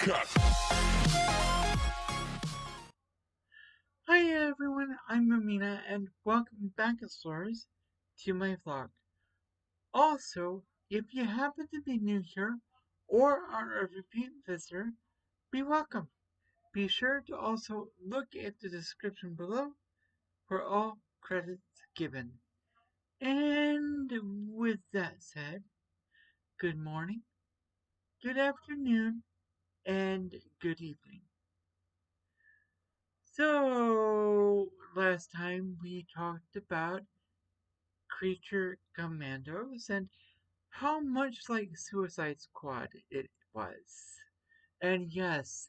Cut. Hi everyone, I'm Amena and welcome back, explorers, to my vlog. Also, if you happen to be new here or are a repeat visitor, be welcome. Be sure to also look at the description below for all credits given. And with that said, good morning, good afternoon, and good evening. So, last time we talked about creature commandos and how much like Suicide Squad it was. And yes,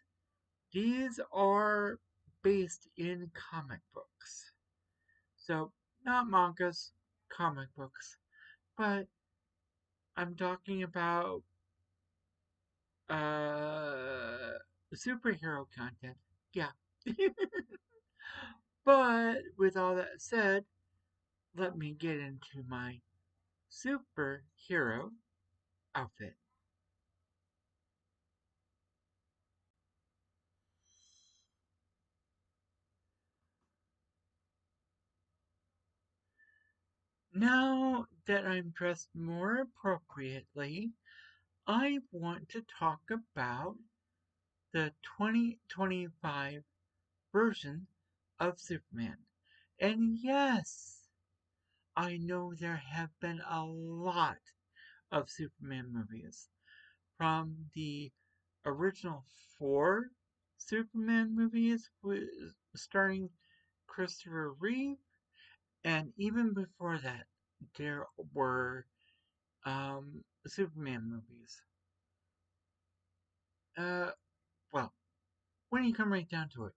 these are based in comic books. So, not mangas, comic books. But I'm talking about superhero content. Yeah. But with all that said, let me get into my superhero outfit. Now that I'm dressed more appropriately, I want to talk about the 2025 version of Superman. And yes, I know there have been a lot of Superman movies. From the original four Superman movies starring Christopher Reeve, and even before that, there were Superman movies. Uh, well, when you come right down to it,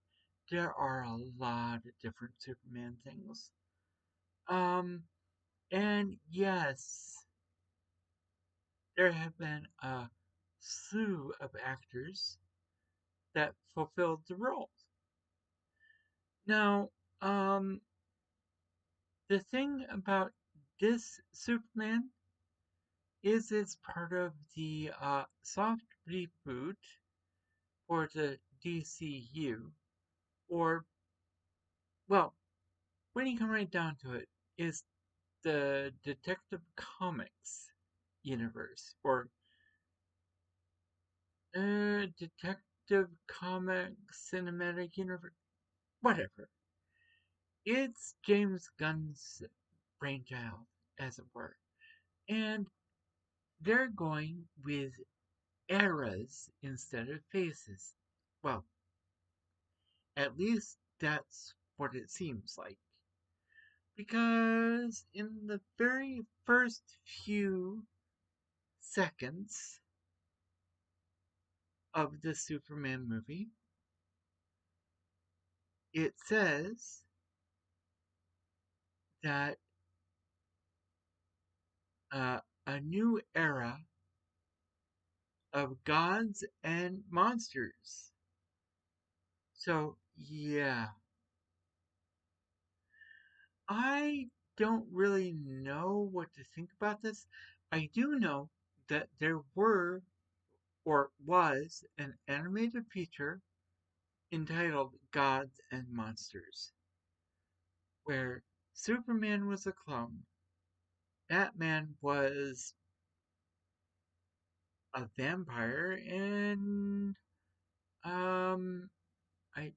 there are a lot of different Superman things. Um, and yes, there have been a slew of actors that fulfilled the roles. Now, um, the thing about this Superman is it's part of the soft reboot for the DCU, or, well, when you come right down to it, is the Detective Comics universe, or Detective Comics Cinematic Universe, whatever. It's James Gunn's brainchild, as it were. And they're going with eras instead of faces. Well, at least that's what it seems like. Because in the very first few seconds of the Superman movie, it says that a new era of gods and monsters. So, yeah, I don't really know what to think about this. I do know that there were, or was, an animated feature entitled Gods and Monsters, where Superman was a clone, Batman was a vampire, and um I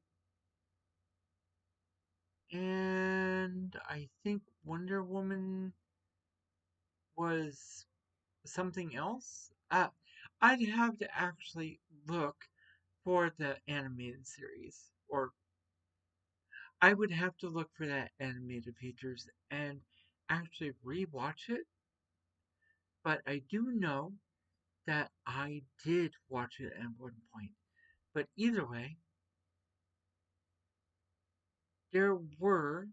I think Wonder Woman was something else. I'd have to actually look for the animated series, or I would have to look for that animated features and actually rewatch it. But I do know that I did watch it at one point. But either way, there were,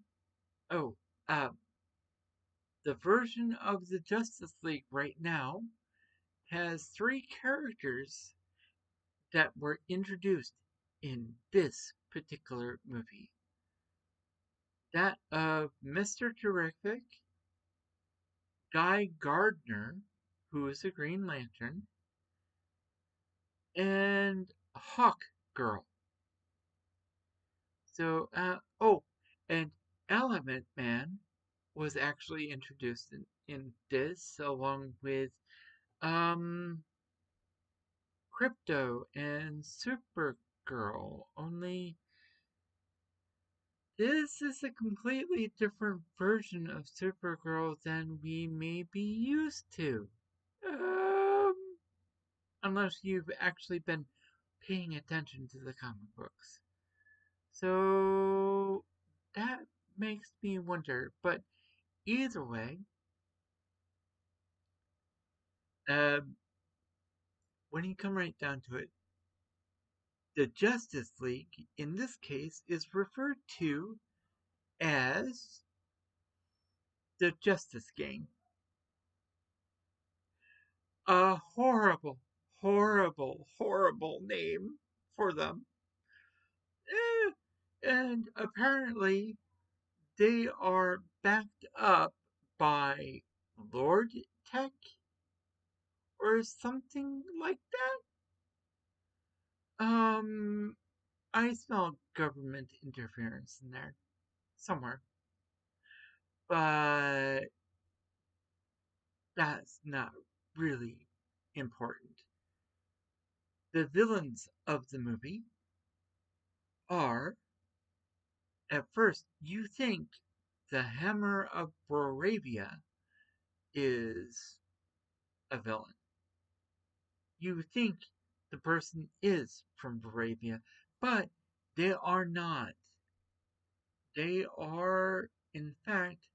oh, uh, the version of the Justice League right now has three characters that were introduced in this particular movie. That of Mr. Terrific, Guy Gardner, who is a Green Lantern, and Hawk Girl. So, oh, and Element Man was actually introduced in this along with um Crypto and Supergirl. Only this is a completely different version of Supergirl than we may be used to. Um, unless you've actually been paying attention to the comic books. So that makes me wonder. But either way, uh, when you come right down to it, the Justice League in this case is referred to as the Justice Gang. A horrible, horrible, horrible name for them. Eh, and apparently they are backed up by Lord Tech or something like that. I smell government interference in there somewhere, but that's not really important. The villains of the movie are, at first, you think the Hammer of Boravia is a villain. You think the person is from Boravia, but they are not. They are, in fact,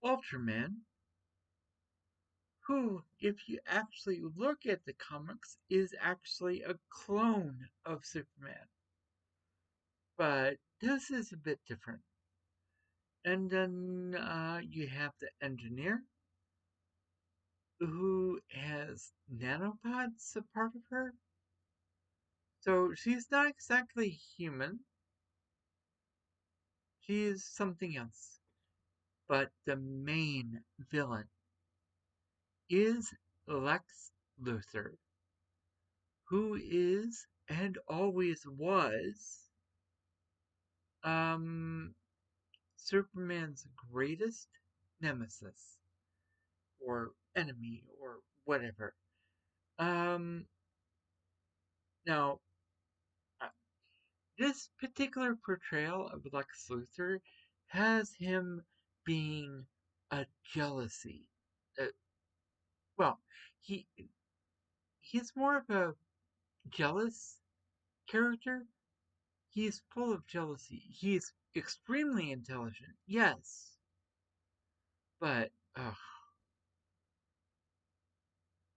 Ultraman, who, if you actually look at the comics, is actually a clone of Superman. But this is a bit different. And then you have the engineer, who has nanopods a part of her. So she's not exactly human. She is something else. But the main villain is Lex Luthor, who is and always was um, Superman's greatest nemesis or enemy or whatever. Um, now, uh, this particular portrayal of Lex Luthor has him being a jealousy. Uh, well, he he's more of a jealous character. He's full of jealousy. He's extremely intelligent, yes, but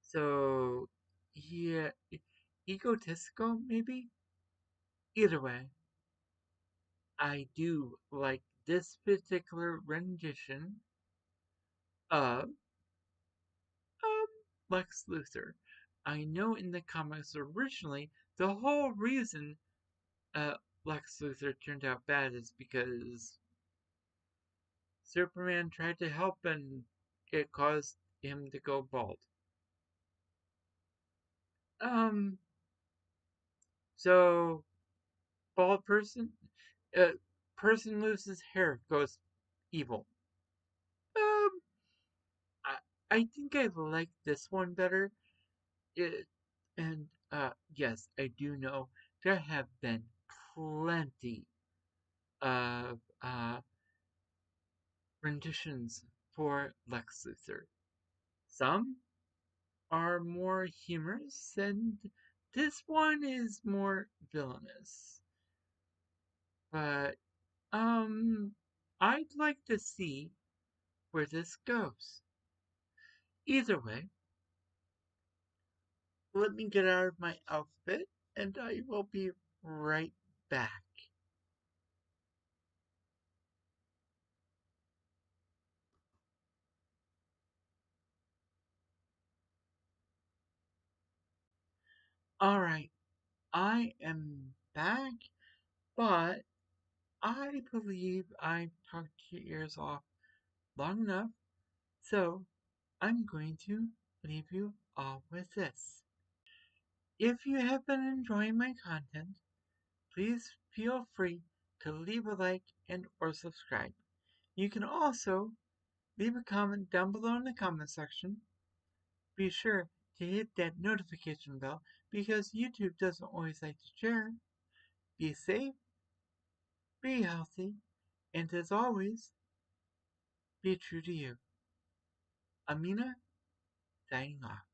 so yeah, egotistical maybe. Either way, I do like this particular rendition of Lex Luthor. I know in the comics originally the whole reason Lex Luthor turned out bad is because Superman tried to help and it caused him to go bald. Um, so bald uh, person loses hair goes evil. Um, I, I think I like this one better. It, and yes, I do know there have been plenty of renditions for Lex Luthor. Some are more humorous, and this one is more villainous. But I'd like to see where this goes. Either way, let me get out of my outfit, and I will be right back. All right, I am back, but I believe I've talked your ears off long enough, so I'm going to leave you all with this. If you have been enjoying my content, please feel free to leave a like and or subscribe. You can also leave a comment down below in the comment section. Be sure to hit that notification bell because YouTube doesn't always like to share. Be safe, be healthy, and as always, be true to you. Amena, signing off.